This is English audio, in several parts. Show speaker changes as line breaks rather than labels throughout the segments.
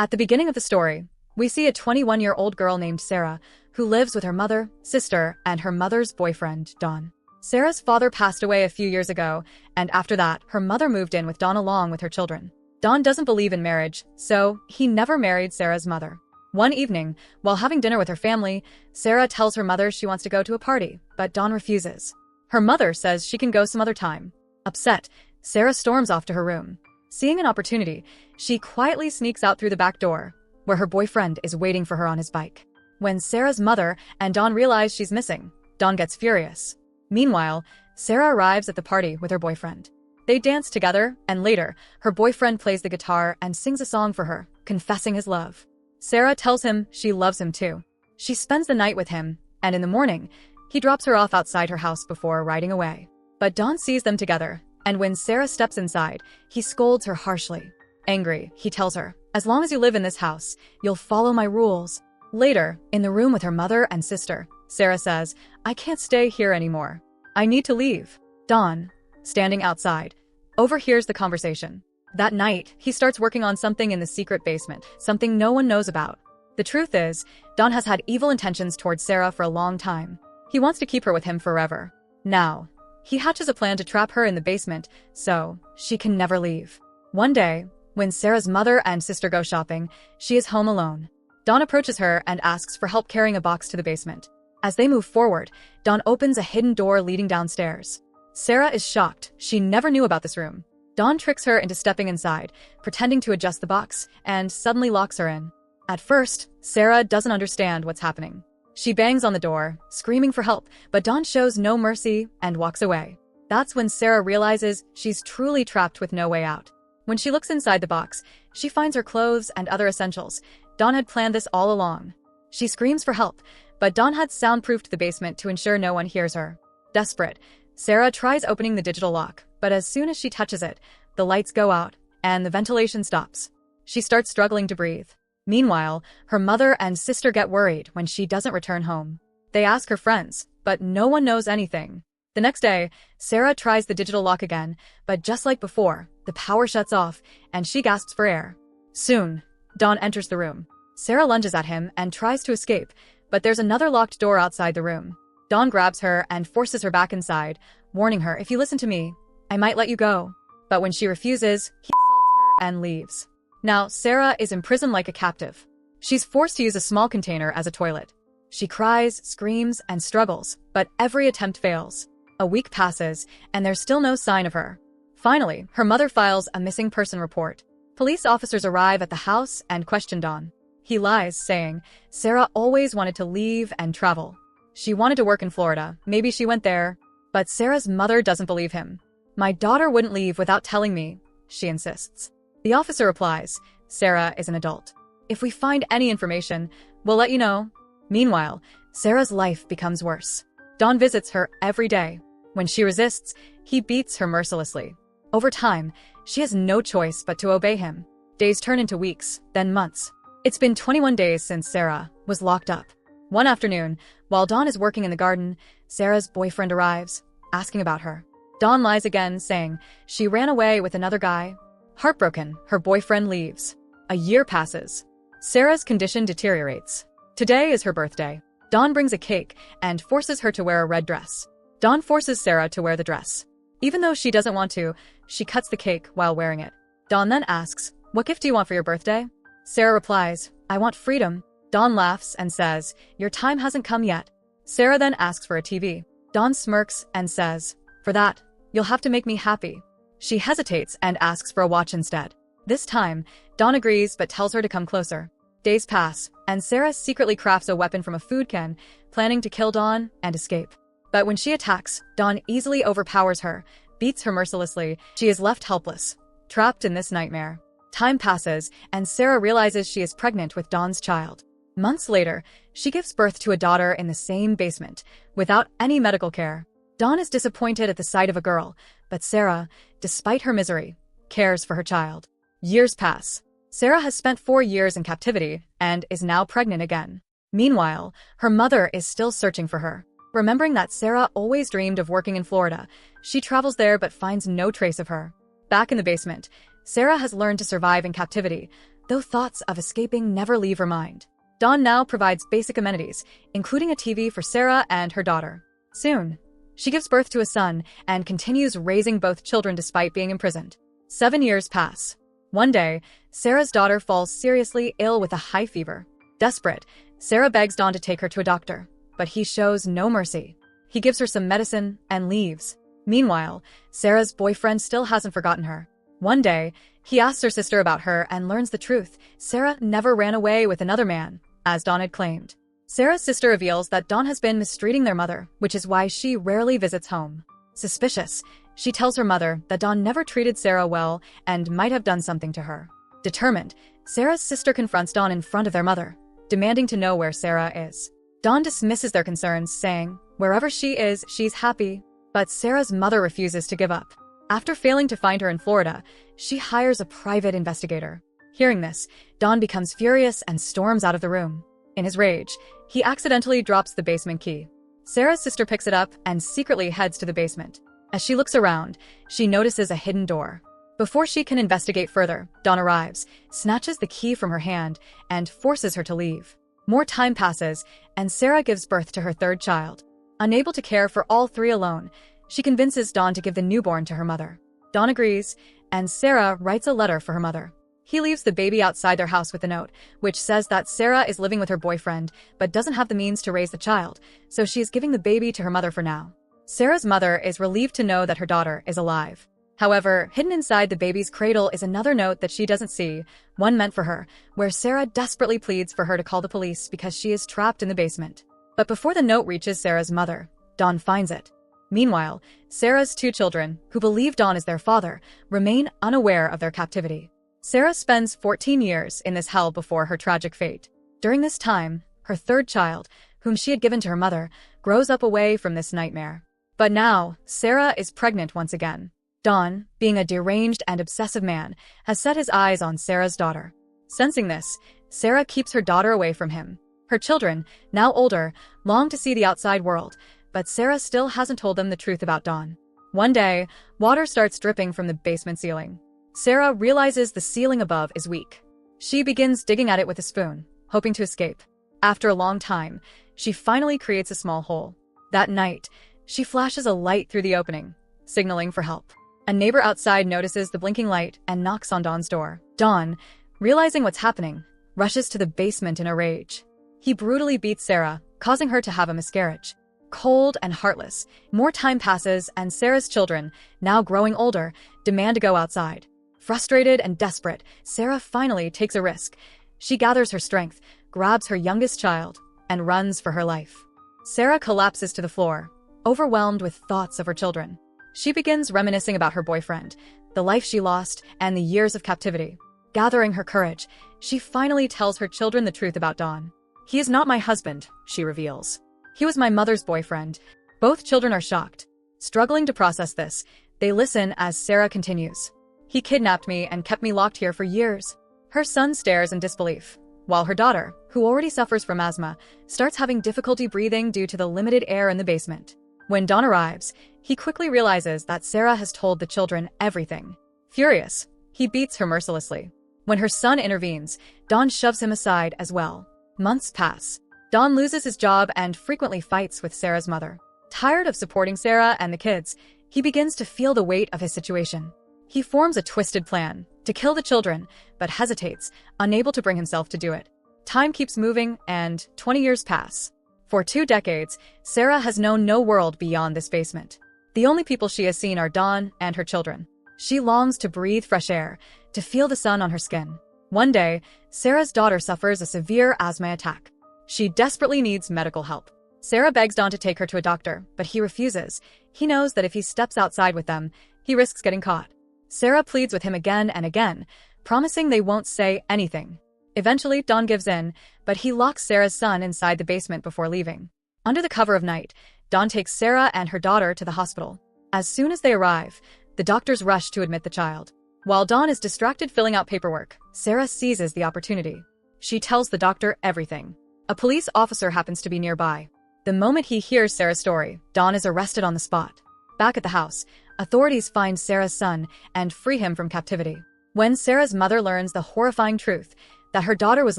At the beginning of the story, we see a 21-year-old girl named Sarah who lives with her mother, sister, and her mother's boyfriend, Don. Sarah's father passed away a few years ago, and after that, her mother moved in with Don along with her children. Don doesn't believe in marriage, so he never married Sarah's mother. One evening, while having dinner with her family, Sarah tells her mother she wants to go to a party, but Don refuses. Her mother says she can go some other time. Upset, Sarah storms off to her room. Seeing an opportunity, she quietly sneaks out through the back door, where her boyfriend is waiting for her on his bike. When Sarah's mother and Don realize she's missing, Don gets furious. Meanwhile, Sarah arrives at the party with her boyfriend. They dance together, and later, her boyfriend plays the guitar and sings a song for her, confessing his love. Sarah tells him she loves him too. She spends the night with him, and in the morning, he drops her off outside her house before riding away. But Don sees them together, and when Sarah steps inside, he scolds her harshly. Angry, he tells her, "As long as you live in this house, you'll follow my rules." Later, in the room with her mother and sister, Sarah says, "I can't stay here anymore. I need to leave." Don, standing outside, overhears the conversation. That night, he starts working on something in the secret basement, something no one knows about. The truth is, Don has had evil intentions towards Sarah for a long time. He wants to keep her with him forever. Now, he hatches a plan to trap her in the basement so she can never leave. One day, when Sarah's mother and sister go shopping, she is home alone. Don approaches her and asks for help carrying a box to the basement. As they move forward, Don opens a hidden door leading downstairs. Sarah is shocked. She never knew about this room. Don tricks her into stepping inside, pretending to adjust the box, and suddenly locks her in. At first, Sarah doesn't understand what's happening. She bangs on the door, screaming for help, but Don shows no mercy and walks away. That's when Sarah realizes she's truly trapped with no way out. When she looks inside the box, she finds her clothes and other essentials. Don had planned this all along. She screams for help, but Don had soundproofed the basement to ensure no one hears her. Desperate, Sarah tries opening the digital lock, but as soon as she touches it, the lights go out, and the ventilation stops. She starts struggling to breathe. Meanwhile, her mother and sister get worried when she doesn't return home. They ask her friends, but no one knows anything. The next day, Sarah tries the digital lock again, but just like before, the power shuts off, and she gasps for air. Soon, Don enters the room. Sarah lunges at him and tries to escape, but there's another locked door outside the room. Don grabs her and forces her back inside, warning her, "If you listen to me, I might let you go." But when she refuses, he assaults her and leaves. Now, Sarah is imprisoned like a captive. She's forced to use a small container as a toilet. She cries, screams, and struggles, but every attempt fails. A week passes, and there's still no sign of her. Finally, her mother files a missing person report. Police officers arrive at the house and question Don. He lies, saying, Sarah always wanted to leave and travel. She wanted to work in Florida. Maybe she went there. But Sarah's mother doesn't believe him. "My daughter wouldn't leave without telling me," she insists. The officer replies, "Sarah is an adult. If we find any information, we'll let you know." Meanwhile, Sarah's life becomes worse. Don visits her every day. When she resists, he beats her mercilessly. Over time, she has no choice but to obey him. Days turn into weeks, then months. It's been 21 days since Sarah was locked up. One afternoon, while Don is working in the garden, Sarah's boyfriend arrives, asking about her. Don lies again, saying she ran away with another guy. Heartbroken, her boyfriend leaves. A year passes. Sarah's condition deteriorates. Today is her birthday. Don brings a cake and forces her to wear a red dress. Don forces Sarah to wear the dress. Even though she doesn't want to, she cuts the cake while wearing it. Don then asks, "What gift do you want for your birthday?" Sarah replies, "I want freedom." Don laughs and says, "Your time hasn't come yet." Sarah then asks for a TV. Don smirks and says, "For that, you'll have to make me happy." She hesitates and asks for a watch instead. This time, Don agrees but tells her to come closer. Days pass, and Sarah secretly crafts a weapon from a food can, planning to kill Don and escape. But when she attacks, Don easily overpowers her, beats her mercilessly. She is left helpless, trapped in this nightmare. Time passes, and Sarah realizes she is pregnant with Don's child. Months later, she gives birth to a daughter in the same basement, without any medical care. Don is disappointed at the sight of a girl, but Sarah, despite her misery, cares for her child. Years pass. Sarah has spent 4 years in captivity and is now pregnant again. Meanwhile, her mother is still searching for her. Remembering that Sarah always dreamed of working in Florida, she travels there but finds no trace of her. Back in the basement, Sarah has learned to survive in captivity, though thoughts of escaping never leave her mind. Dawn now provides basic amenities, including a TV for Sarah and her daughter. Soon, she gives birth to a son and continues raising both children despite being imprisoned. 7 years pass. One day, Sarah's daughter falls seriously ill with a high fever. Desperate, Sarah begs Dawn to take her to a doctor, but he shows no mercy. He gives her some medicine and leaves. Meanwhile, Sarah's boyfriend still hasn't forgotten her. One day, he asks her sister about her and learns the truth. Sarah never ran away with another man, as Dawn had claimed. Sarah's sister reveals that Dawn has been mistreating their mother, which is why she rarely visits home. Suspicious, she tells her mother that Dawn never treated Sarah well and might have done something to her. Determined, Sarah's sister confronts Dawn in front of their mother, demanding to know where Sarah is. Dawn dismisses their concerns, saying, wherever she is, she's happy. But Sarah's mother refuses to give up. After failing to find her in Florida, she hires a private investigator. Hearing this, Dawn becomes furious and storms out of the room. In his rage, he accidentally drops the basement key. Sarah's sister picks it up and secretly heads to the basement. As she looks around, she notices a hidden door. Before she can investigate further, Dawn arrives, snatches the key from her hand, and forces her to leave. More time passes, and Sarah gives birth to her third child. Unable to care for all three alone, she convinces Dawn to give the newborn to her mother. Dawn agrees, and Sarah writes a letter for her mother. He leaves the baby outside their house with a note, which says that Sarah is living with her boyfriend but doesn't have the means to raise the child, so she is giving the baby to her mother for now. Sarah's mother is relieved to know that her daughter is alive. However, hidden inside the baby's cradle is another note that she doesn't see, one meant for her, where Sarah desperately pleads for her to call the police because she is trapped in the basement. But before the note reaches Sarah's mother, Dawn finds it. Meanwhile, Sarah's two children, who believe Dawn is their father, remain unaware of their captivity. Sarah spends 14 years in this hell before her tragic fate. During this time, her third child, whom she had given to her mother, grows up away from this nightmare. But now, Sarah is pregnant once again. Dawn, being a deranged and obsessive man, has set his eyes on Sarah's daughter. Sensing this, Sarah keeps her daughter away from him. Her children, now older, long to see the outside world, but Sarah still hasn't told them the truth about Dawn. One day, water starts dripping from the basement ceiling. Sarah realizes the ceiling above is weak. She begins digging at it with a spoon, hoping to escape. After a long time, she finally creates a small hole. That night, she flashes a light through the opening, signaling for help. A neighbor outside notices the blinking light and knocks on Dawn's door. Dawn, realizing what's happening, rushes to the basement in a rage. He brutally beats Sarah, causing her to have a miscarriage. Cold and heartless, more time passes and Sarah's children, now growing older, demand to go outside. Frustrated and desperate, Sarah finally takes a risk. She gathers her strength, grabs her youngest child, and runs for her life. Sarah collapses to the floor, overwhelmed with thoughts of her children. She begins reminiscing about her boyfriend, the life she lost, and the years of captivity. Gathering her courage, she finally tells her children the truth about Dawn. "He is not my husband," she reveals. "He was my mother's boyfriend." Both children are shocked. Struggling to process this, they listen as Sarah continues. "He kidnapped me and kept me locked here for years." Her son stares in disbelief, while her daughter, who already suffers from asthma, starts having difficulty breathing due to the limited air in the basement. When Dawn arrives, he quickly realizes that Sarah has told the children everything. Furious, he beats her mercilessly. When her son intervenes, Dawn shoves him aside as well. Months pass. Dawn loses his job and frequently fights with Sarah's mother. Tired of supporting Sarah and the kids, he begins to feel the weight of his situation. He forms a twisted plan to kill the children, but hesitates, unable to bring himself to do it. Time keeps moving, and 20 years pass. For 2 decades, Sarah has known no world beyond this basement. The only people she has seen are Dawn and her children. She longs to breathe fresh air, to feel the sun on her skin. One day, Sarah's daughter suffers a severe asthma attack. She desperately needs medical help. Sarah begs Dawn to take her to a doctor, but he refuses. He knows that if he steps outside with them, he risks getting caught. Sarah pleads with him again and again, promising they won't say anything. Eventually, Dawn gives in, but he locks Sarah's son inside the basement before leaving. Under the cover of night, Dawn takes Sarah and her daughter to the hospital. As soon as they arrive, the doctors rush to admit the child. While Dawn is distracted filling out paperwork, Sarah seizes the opportunity. She tells the doctor everything. A police officer happens to be nearby. The moment he hears Sarah's story, Dawn is arrested on the spot. Back at the house, authorities find Sarah's son and free him from captivity. When Sarah's mother learns the horrifying truth that her daughter was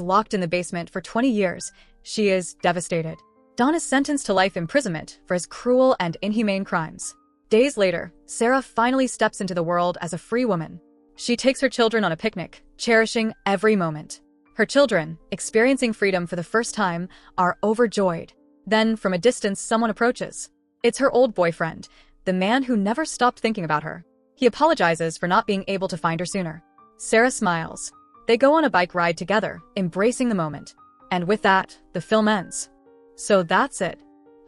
locked in the basement for 20 years, she is devastated. Don is sentenced to life imprisonment for his cruel and inhumane crimes. Days later, Sarah finally steps into the world as a free woman. She takes her children on a picnic, cherishing every moment. Her children, experiencing freedom for the first time, are overjoyed. Then, from a distance, someone approaches. It's her old boyfriend, the man who never stopped thinking about her. He apologizes for not being able to find her sooner. Sarah smiles. They go on a bike ride together, embracing the moment. And with that, the film ends. So that's it.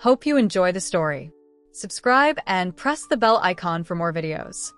Hope you enjoy the story. Subscribe and press the bell icon for more videos.